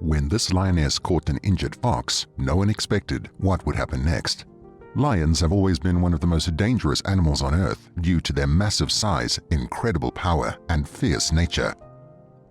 When this lioness caught an injured fox, no one expected what would happen next. Lions have always been one of the most dangerous animals on Earth due to their massive size, incredible power, and fierce nature.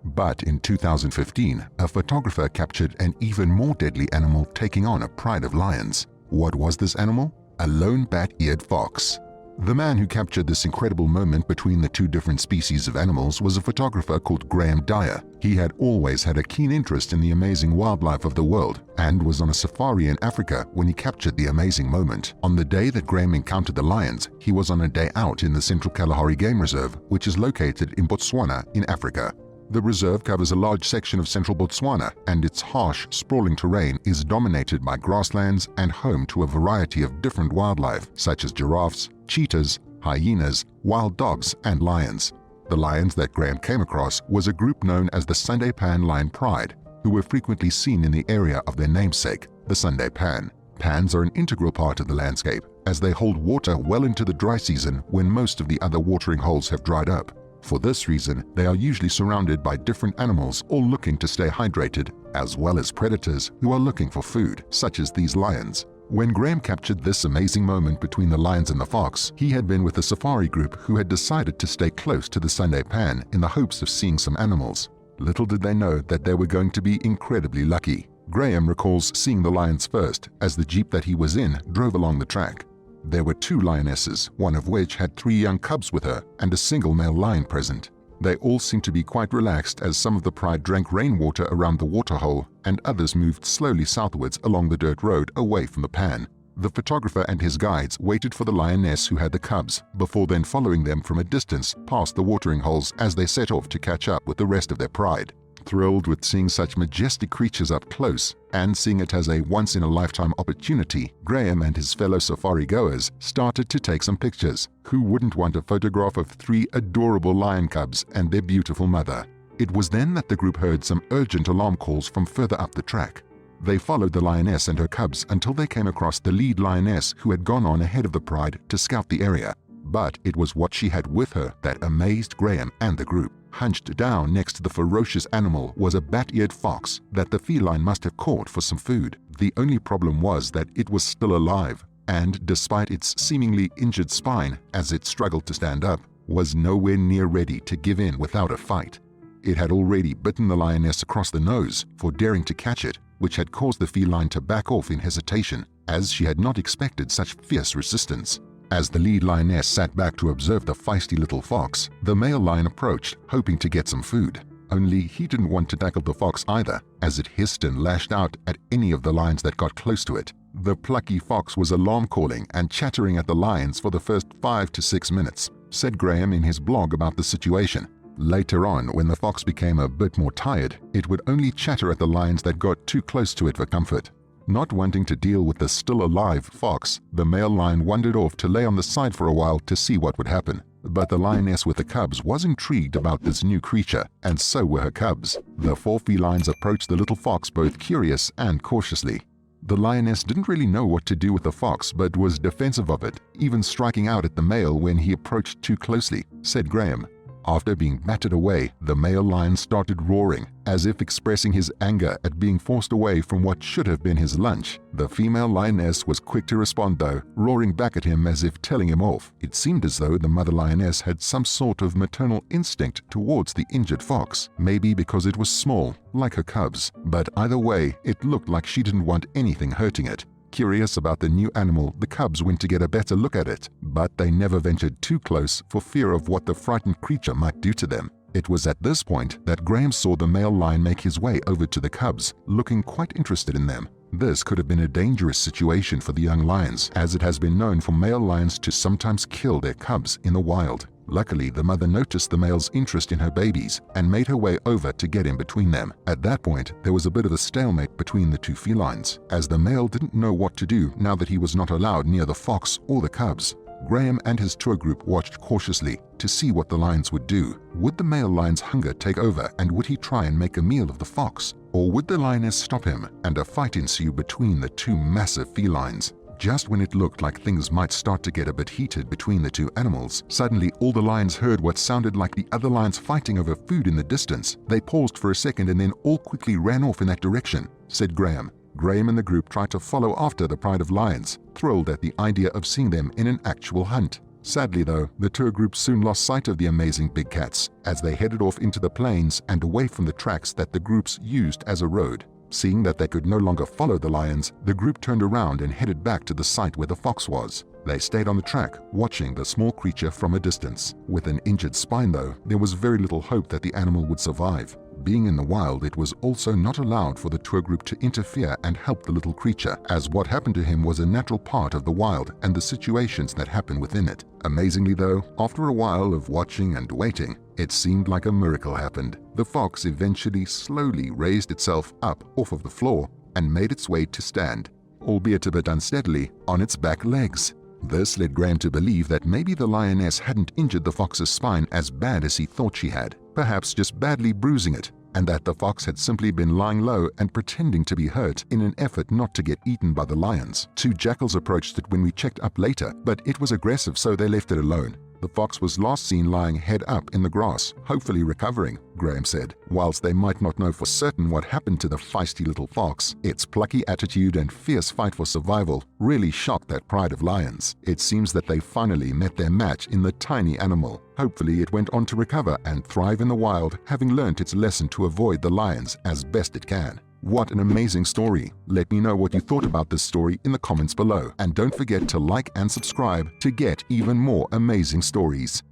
But in 2015, a photographer captured an even more deadly animal taking on a pride of lions. What was this animal? A lone bat-eared fox. The man who captured this incredible moment between the two different species of animals was a photographer called Graham Dyer. He had always had a keen interest in the amazing wildlife of the world and was on a safari in Africa when he captured the amazing moment. On the day that Graham encountered the lions, he was on a day out in the Central Kalahari Game Reserve, which is located in Botswana in Africa. The reserve covers a large section of central Botswana, and its harsh, sprawling terrain is dominated by grasslands and home to a variety of different wildlife such as giraffes, cheetahs, hyenas, wild dogs, and lions. The lions that Graham came across was a group known as the Sunday Pan Lion Pride, who were frequently seen in the area of their namesake, the Sunday Pan. Pans are an integral part of the landscape, as they hold water well into the dry season when most of the other watering holes have dried up. For this reason, they are usually surrounded by different animals all looking to stay hydrated, as well as predators who are looking for food, such as these lions. When Graham captured this amazing moment between the lions and the fox, he had been with a safari group who had decided to stay close to the Sunday Pan in the hopes of seeing some animals. Little did they know that they were going to be incredibly lucky. Graham recalls seeing the lions first as the jeep that he was in drove along the track. There were 2 lionesses, one of which had 3 young cubs with her and a single male lion present. They all seemed to be quite relaxed as some of the pride drank rainwater around the waterhole and others moved slowly southwards along the dirt road away from the pan. The photographer and his guides waited for the lioness who had the cubs before then following them from a distance past the watering holes as they set off to catch up with the rest of their pride. Thrilled with seeing such majestic creatures up close and seeing it as a once-in-a-lifetime opportunity, Graham and his fellow safari goers started to take some pictures. Who wouldn't want a photograph of 3 adorable lion cubs and their beautiful mother? It was then that the group heard some urgent alarm calls from further up the track. They followed the lioness and her cubs until they came across the lead lioness who had gone on ahead of the pride to scout the area. But it was what she had with her that amazed Graham and the group. Hunched down next to the ferocious animal was a bat-eared fox that the feline must have caught for some food. The only problem was that it was still alive, and despite its seemingly injured spine as it struggled to stand up, was nowhere near ready to give in without a fight. It had already bitten the lioness across the nose for daring to catch it, which had caused the feline to back off in hesitation, as she had not expected such fierce resistance. As the lead lioness sat back to observe the feisty little fox, the male lion approached, hoping to get some food. Only he didn't want to tackle the fox either, as it hissed and lashed out at any of the lions that got close to it. The plucky fox was alarm-calling and chattering at the lions for the first 5 to 6 minutes, said Graham in his blog about the situation. Later on, when the fox became a bit more tired, it would only chatter at the lions that got too close to it for comfort. Not wanting to deal with the still-alive fox, the male lion wandered off to lay on the side for a while to see what would happen. But the lioness with the cubs was intrigued about this new creature, and so were her cubs. The 4 felines approached the little fox both curious and cautiously. The lioness didn't really know what to do with the fox but was defensive of it, even striking out at the male when he approached too closely, said Graham. After being battered away, the male lion started roaring, as if expressing his anger at being forced away from what should have been his lunch. The female lioness was quick to respond though, roaring back at him as if telling him off. It seemed as though the mother lioness had some sort of maternal instinct towards the injured fox, maybe because it was small, like her cubs. But either way, it looked like she didn't want anything hurting it. Curious about the new animal, the cubs went to get a better look at it, but they never ventured too close for fear of what the frightened creature might do to them. It was at this point that Graham saw the male lion make his way over to the cubs, looking quite interested in them. This could have been a dangerous situation for the young lions, as it has been known for male lions to sometimes kill their cubs in the wild. Luckily, the mother noticed the male's interest in her babies and made her way over to get in between them. At that point, there was a bit of a stalemate between the 2 felines, as the male didn't know what to do now that he was not allowed near the fox or the cubs. Graham and his tour group watched cautiously to see what the lions would do. Would the male lion's hunger take over and would he try and make a meal of the fox? Or would the lioness stop him and a fight ensue between the 2 massive felines? Just when it looked like things might start to get a bit heated between the two animals, suddenly all the lions heard what sounded like the other lions fighting over food in the distance. They paused for a second and then all quickly ran off in that direction, said Graham. Graham and the group tried to follow after the pride of lions, thrilled at the idea of seeing them in an actual hunt. Sadly though, the tour group soon lost sight of the amazing big cats as they headed off into the plains and away from the tracks that the groups used as a road. Seeing that they could no longer follow the lions, the group turned around and headed back to the site where the fox was. They stayed on the track, watching the small creature from a distance. With an injured spine though, there was very little hope that the animal would survive. Being in the wild, it was also not allowed for the tour group to interfere and help the little creature, as what happened to him was a natural part of the wild and the situations that happen within it. Amazingly though, after a while of watching and waiting, it seemed like a miracle happened. The fox eventually slowly raised itself up off of the floor and made its way to stand, albeit a bit unsteadily, on its back legs. This led Graham to believe that maybe the lioness hadn't injured the fox's spine as bad as he thought she had, perhaps just badly bruising it, and that the fox had simply been lying low and pretending to be hurt in an effort not to get eaten by the lions. 2 jackals approached it when we checked up later, but it was aggressive, so they left it alone. The fox was last seen lying head up in the grass, hopefully recovering, Graham said. Whilst they might not know for certain what happened to the feisty little fox, its plucky attitude and fierce fight for survival really shocked that pride of lions. It seems that they finally met their match in the tiny animal. Hopefully it went on to recover and thrive in the wild, having learnt its lesson to avoid the lions as best it can. What an amazing story. Let me know what you thought about this story in the comments below. And don't forget to like and subscribe to get even more amazing stories.